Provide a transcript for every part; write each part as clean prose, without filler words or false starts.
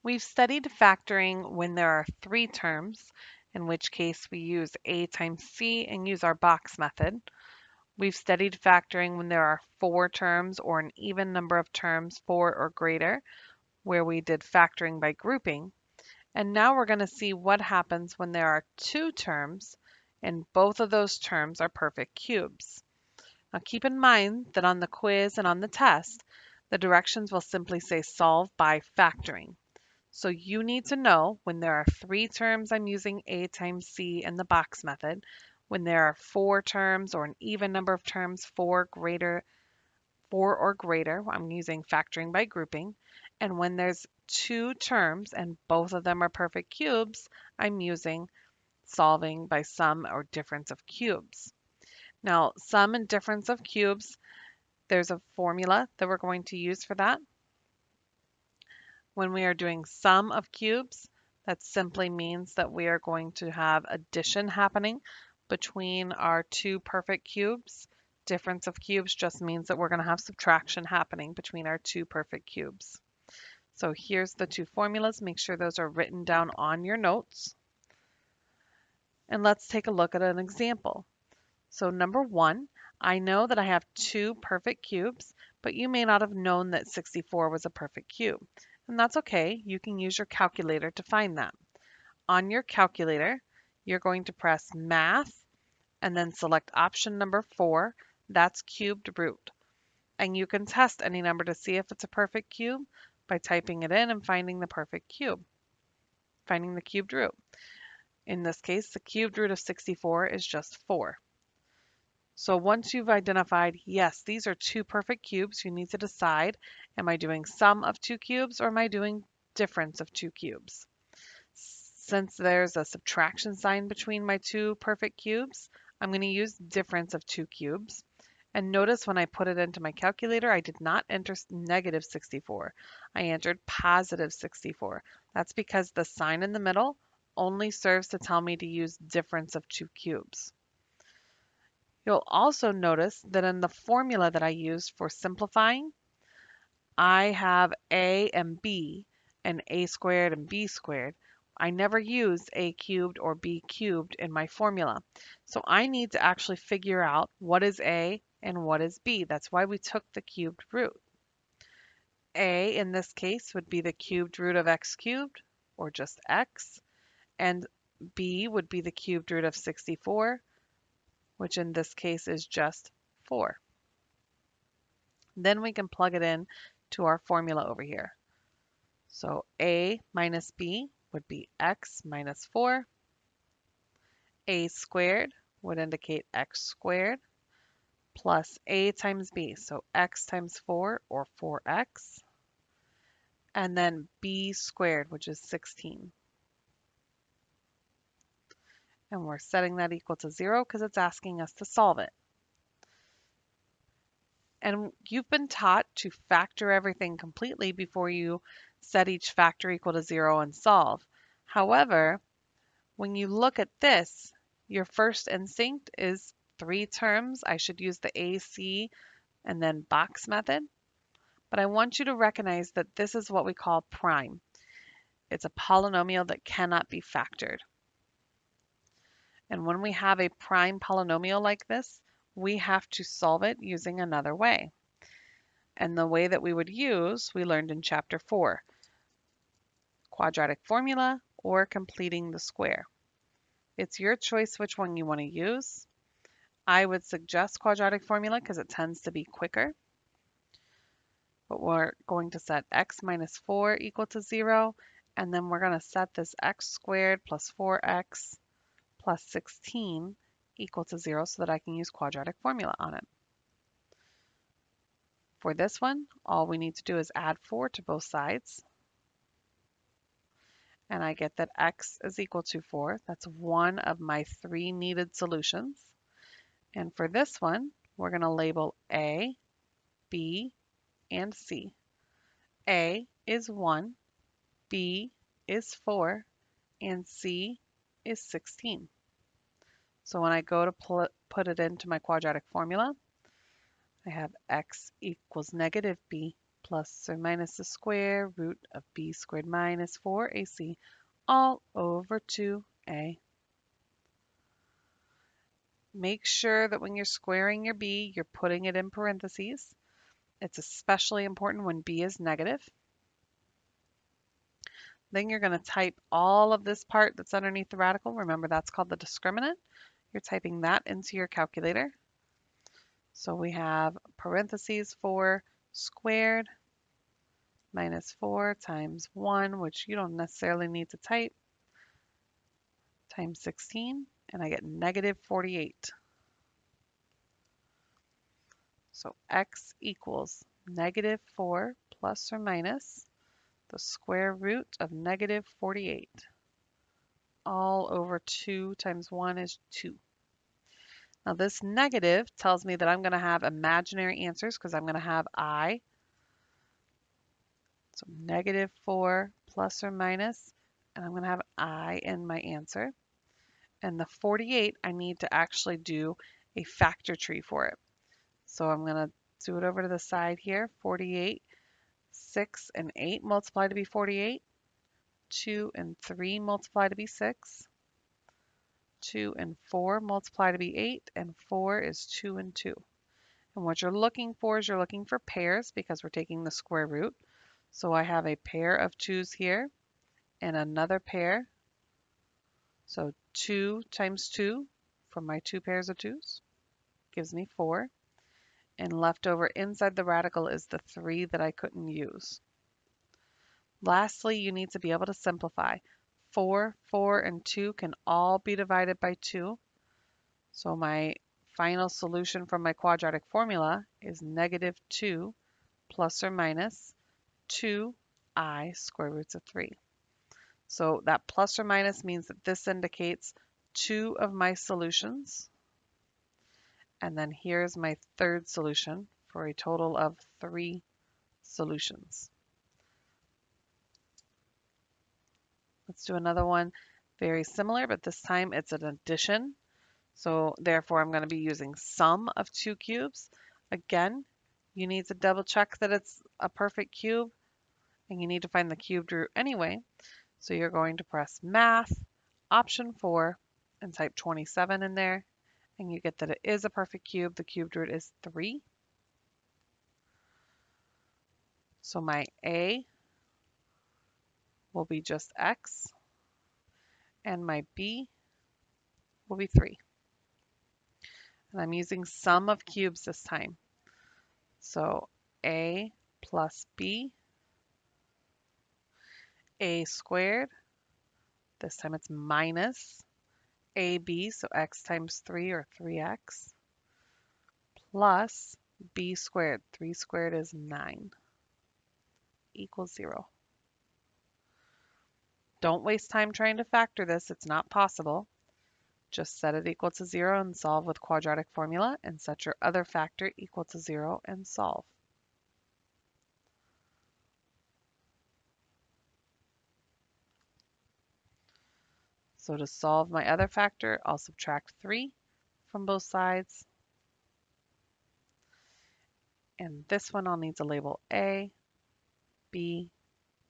We've studied factoring when there are three terms, in which case we use a times c and use our box method. We've studied factoring when there are four terms or an even number of terms, four or greater, where we did factoring by grouping. And now we're going to see what happens when there are two terms and both of those terms are perfect cubes. Now keep in mind that on the quiz and on the test, the directions will simply say solve by factoring. So you need to know when there are three terms, I'm using a times c and the box method. When there are four terms or an even number of terms, four or greater, I'm using factoring by grouping. And when there's two terms and both of them are perfect cubes, I'm using solving by sum or difference of cubes. Now, sum and difference of cubes, there's a formula that we're going to use for that. When we are doing sum of cubes, that simply means that we are going to have addition happening between our two perfect cubes. Difference of cubes just means that we're going to have subtraction happening between our two perfect cubes. So here's the two formulas. Make sure those are written down on your notes. And let's take a look at an example. So number one, I know that I have two perfect cubes, but you may not have known that 64 was a perfect cube. And that's okay. You can use your calculator to find that. On your calculator, you're going to press Math and then select option number 4. That's cubed root. And you can test any number to see if it's a perfect cube by typing it in and finding the perfect cube, finding the cubed root. In this case, the cubed root of 64 is just 4. So once you've identified, yes, these are two perfect cubes, you need to decide, am I doing sum of two cubes or am I doing difference of two cubes? Since there's a subtraction sign between my two perfect cubes, I'm going to use difference of two cubes. And notice when I put it into my calculator, I did not enter negative 64. I entered positive 64. That's because the sign in the middle only serves to tell me to use difference of two cubes. You'll also notice that in the formula that I used for simplifying, I have a and b and a squared and b squared. I never used a cubed or b cubed in my formula. So I need to actually figure out what is a and what is b. That's why we took the cubed root. A in this case would be the cubed root of x cubed, or just x, and b would be the cubed root of 64, which in this case is just 4. Then we can plug it in to our formula over here. So a minus b would be x minus 4. A squared would indicate x squared plus a times b, so x times 4 or 4x. And then b squared, which is 16. And we're setting that equal to 0 because it's asking us to solve it. And you've been taught to factor everything completely before you set each factor equal to 0 and solve. However, when you look at this, your first instinct is three terms. I should use the AC and then box method. But I want you to recognize that this is what we call prime. It's a polynomial that cannot be factored. And when we have a prime polynomial like this, we have to solve it using another way. And the way that we would use, we learned in chapter 4, quadratic formula or completing the square. It's your choice which one you want to use. I would suggest quadratic formula because it tends to be quicker. But we're going to set x minus 4 equal to 0, and then we're going to set this x squared plus 4x plus 16 equal to 0 so that I can use quadratic formula on it. For this one, all we need to do is add 4 to both sides. And I get that x is equal to 4. That's one of my 3 needed solutions. And for this one, we're going to label A, B, and C. A is 1, B is 4, and C is 16. So when I go to put it into my quadratic formula, I have x equals negative b plus or minus the square root of b squared minus 4ac all over 2a. Make sure that when you're squaring your b, you're putting it in parentheses. It's especially important when b is negative. Then you're going to type all of this part that's underneath the radical. Remember, that's called the discriminant. You're typing that into your calculator. So we have parentheses 4 squared minus 4 times 1, which you don't necessarily need to type, times 16, and I get negative 48. So x equals negative 4 plus or minus the square root of negative 48. All over 2 times 1 is 2. Now this negative tells me that I'm going to have imaginary answers because I'm going to have I. So negative 4 plus or minus, and I'm going to have I in my answer. And the 48, I need to actually do a factor tree for it. So I'm going to do it over to the side here. 48, 6 and 8 multiply to be 48. 2 and 3 multiply to be 6. 2 and 4 multiply to be 8, and 4 is 2 and 2. And what you're looking for is you're looking for pairs because we're taking the square root. So I have a pair of 2's here and another pair. So 2 times 2 from my 2 pairs of 2's gives me 4. And left over inside the radical is the 3 that I couldn't use. Lastly, you need to be able to simplify. 4, 4, and 2 can all be divided by 2. So my final solution from my quadratic formula is negative 2 plus or minus 2i square roots of 3. So that plus or minus means that this indicates 2 of my solutions. And then here's my third solution for a total of 3 solutions. Let's do another one very similar, but this time it's an addition. So therefore I'm going to be using sum of 2 cubes. Again, you need to double check that it's a perfect cube, and you need to find the cubed root anyway. So you're going to press Math, option 4, and type 27 in there, and you get that it is a perfect cube. The cubed root is 3. So my A will be just x, and my B will be 3. And I'm using sum of cubes this time. So A plus B, A squared, this time it's minus AB, so x times 3 or 3x, plus B squared. 3 squared is 9, equals 0. Don't waste time trying to factor this. It's not possible. Just set it equal to 0 and solve with quadratic formula, and set your other factor equal to 0 and solve. So to solve my other factor, I'll subtract 3 from both sides. And this one I'll need to label A, B,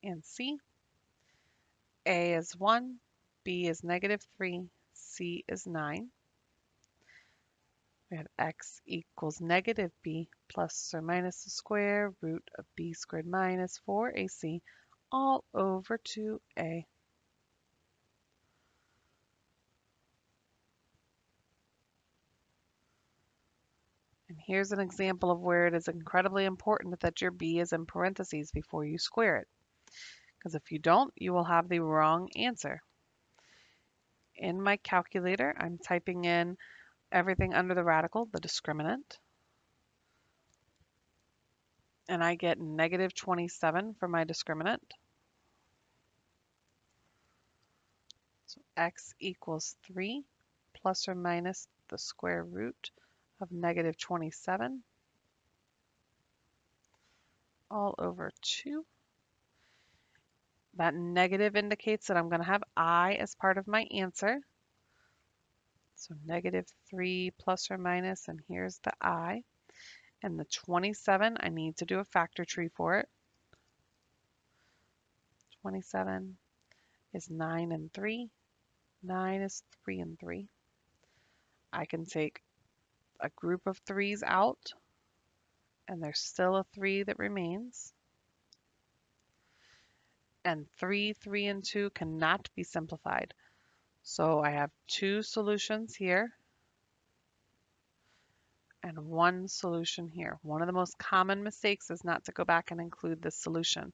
and C. A is 1, B is negative 3, C is 9. We have x equals negative b plus or minus the square root of b squared minus 4ac all over 2a. And here's an example of where it is incredibly important that your b is in parentheses before you square it. Because if you don't, you will have the wrong answer. In my calculator, I'm typing in everything under the radical, the discriminant. And I get negative 27 for my discriminant. So x equals 3 plus or minus the square root of negative 27 all over 2. That negative indicates that I'm going to have I as part of my answer. So negative 3 plus or minus, and here's the I. And the 27, I need to do a factor tree for it. 27 is 9 and 3. 9 is 3 and 3. I can take a group of 3's out, and there's still a 3 that remains. And 3, 3, and 2 cannot be simplified. So I have 2 solutions here and 1 solution here. One of the most common mistakes is not to go back and include this solution.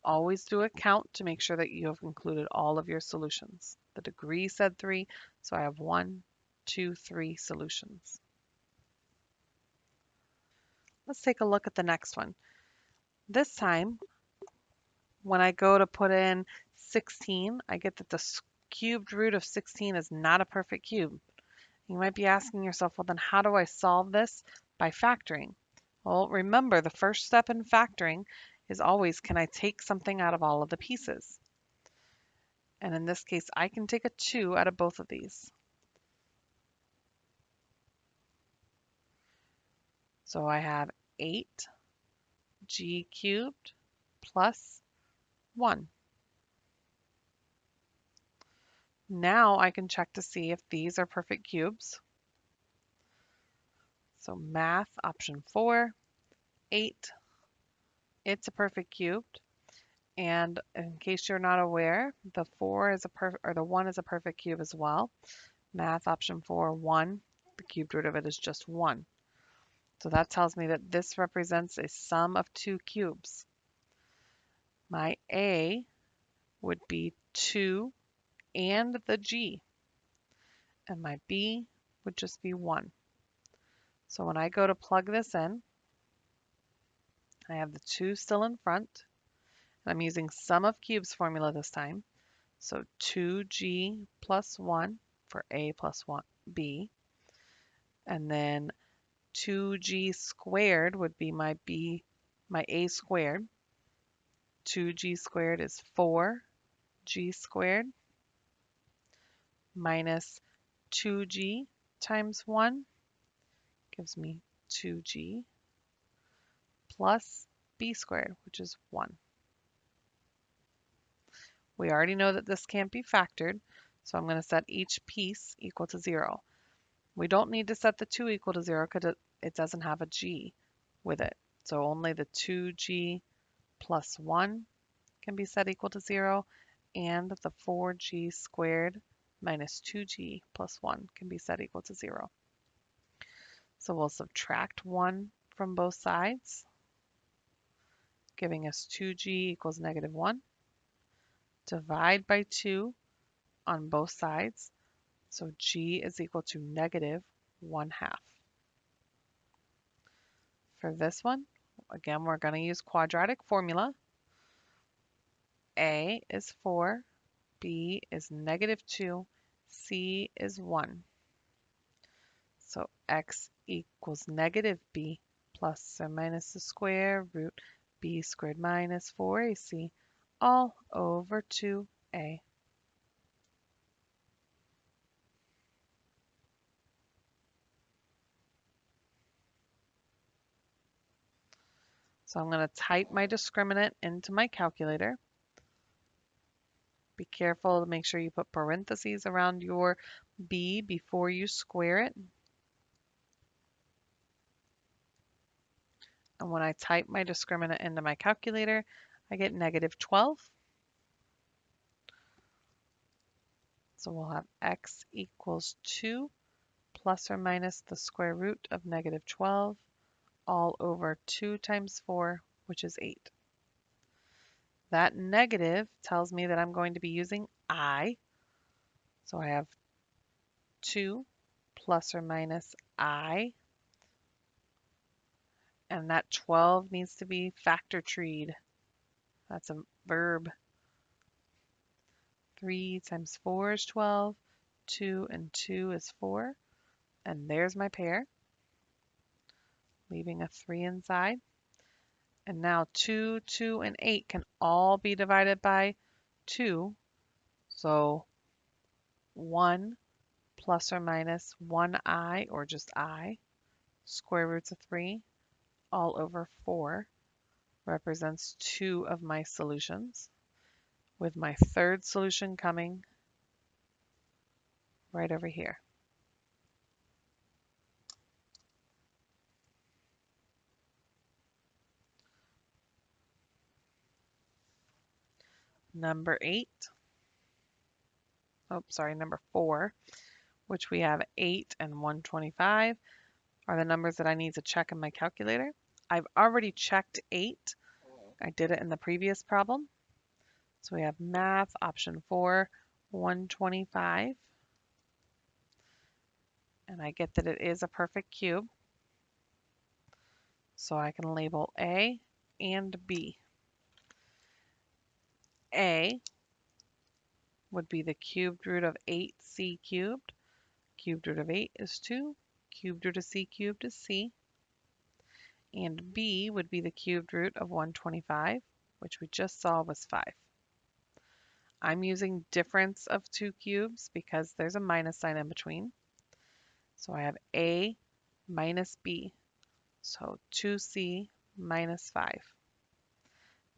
Always do a count to make sure that you have included all of your solutions. The degree said 3, so I have 1, 2, 3 solutions. Let's take a look at the next one. This time, when I go to put in 16, I get that the cubed root of 16 is not a perfect cube. You might be asking yourself, well, then how do I solve this? By factoring. Well, remember, the first step in factoring is always, can I take something out of all of the pieces? And in this case, I can take a 2 out of both of these. So I have 8g cubed plus 1. Now I can check to see if these are perfect cubes. So math, option 4, 8, it's a perfect cube. And in case you're not aware, the 4 is a perfect, or the 1 is a perfect cube as well. Math, option 4, 1, the cubed root of it is just 1. So that tells me that this represents a sum of 2 cubes. My A would be 2 and the g, and my B would just be 1. So when I go to plug this in, I have the 2 still in front. And I'm using sum of cubes formula this time. So 2g plus 1 for A plus 1, B. And then 2g squared would be my B, my A squared. 2g squared is 4g squared minus 2g times 1 gives me 2g plus b squared, which is 1. We already know that this can't be factored, so I'm going to set each piece equal to 0. We don't need to set the 2 equal to 0 because it doesn't have a g with it. So only the 2g plus 1 can be set equal to 0, and the 4g squared minus 2g plus 1 can be set equal to 0. So we'll subtract 1 from both sides, giving us 2g equals negative 1. Divide by 2 on both sides, so g is equal to negative 1/2. For this one, again, we're going to use quadratic formula. A is 4, B is negative 2, C is 1. So x equals negative b plus or minus the square root b squared minus 4ac all over 2a. So I'm going to type my discriminant into my calculator. Be careful to make sure you put parentheses around your b before you square it. And when I type my discriminant into my calculator, I get negative 12. So we'll have x equals 2 plus or minus the square root of negative 12 all over 2 times 4, which is 8. That negative tells me that I'm going to be using I. So I have 2 plus or minus I. And that 12 needs to be factor treed. That's a verb. 3 times 4 is 12. 2 and 2 is 4. And there's my pair, leaving a 3 inside. And now 2, 2, and 8 can all be divided by 2. So 1 plus or minus 1i, or just I, square roots of 3, all over 4 represents 2 of my solutions, with my third solution coming right over here. Number 4, which we have 8 and 125, are the numbers that I need to check in my calculator. I've already checked 8. I did it in the previous problem. So we have math, option 4, 125. And I get that it is a perfect cube. So I can label A and B. A would be the cubed root of 8c cubed. Cubed root of 8 is 2. Cubed root of c cubed is c. And b would be the cubed root of 125, which we just saw was 5. I'm using difference of 2 cubes because there's a minus sign in between. So I have a minus b. So 2c minus 5.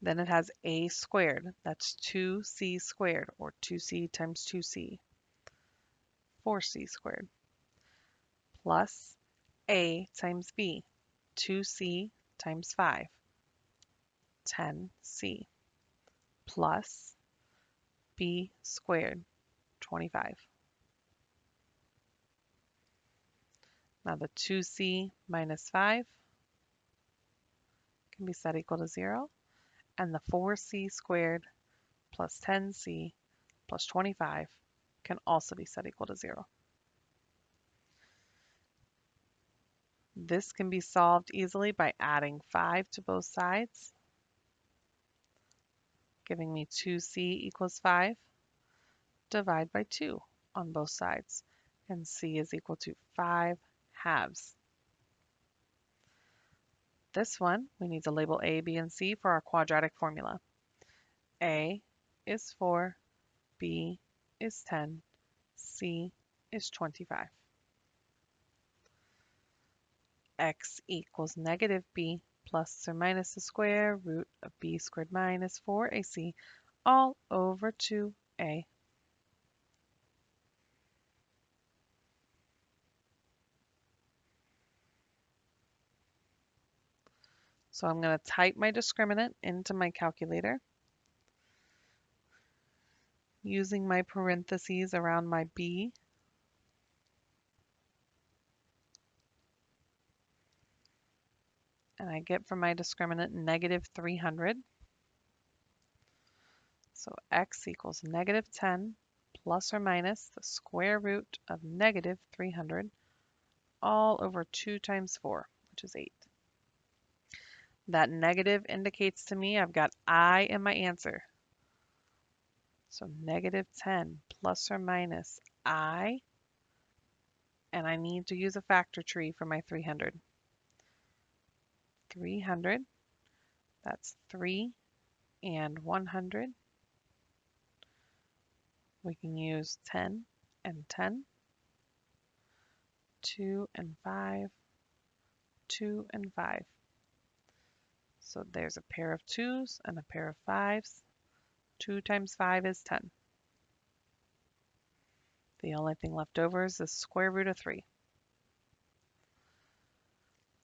Then it has a squared. That's 2c squared, or 2c times 2c, 4c squared, plus a times b, 2c times 5, 10c, plus b squared, 25. Now the 2c minus 5 can be set equal to 0, and the 4c squared plus 10c plus 25 can also be set equal to 0. This can be solved easily by adding 5 to both sides, giving me 2c equals 5. Divide by 2 on both sides, and c is equal to 5 halves. This one, we need to label a, b, and c for our quadratic formula. A is 4, b is 10, c is 25. X equals negative b plus or minus the square root of b squared minus 4ac all over 2a. So I'm going to type my discriminant into my calculator using my parentheses around my b. And I get from my discriminant negative 300. So x equals negative 10 plus or minus the square root of negative 300 all over 2 times 4, which is 8. That negative indicates to me I've got I in my answer. So negative 10 plus or minus I, and I need to use a factor tree for my 300. 300, that's 3 and 100. We can use 10 and 10, 2 and 5, 2 and 5. So there's a pair of 2's and a pair of 5's. 2 times 5 is 10. The only thing left over is the square root of 3.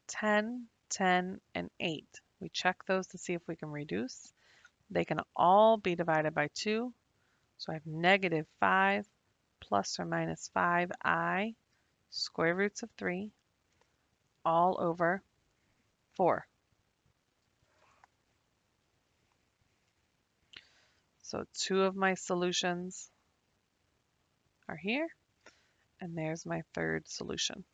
10, 10, and 8. We check those to see if we can reduce. They can all be divided by 2. So I have negative 5 plus or minus 5i square roots of 3 all over 4. So 2 of my solutions are here, and there's my third solution.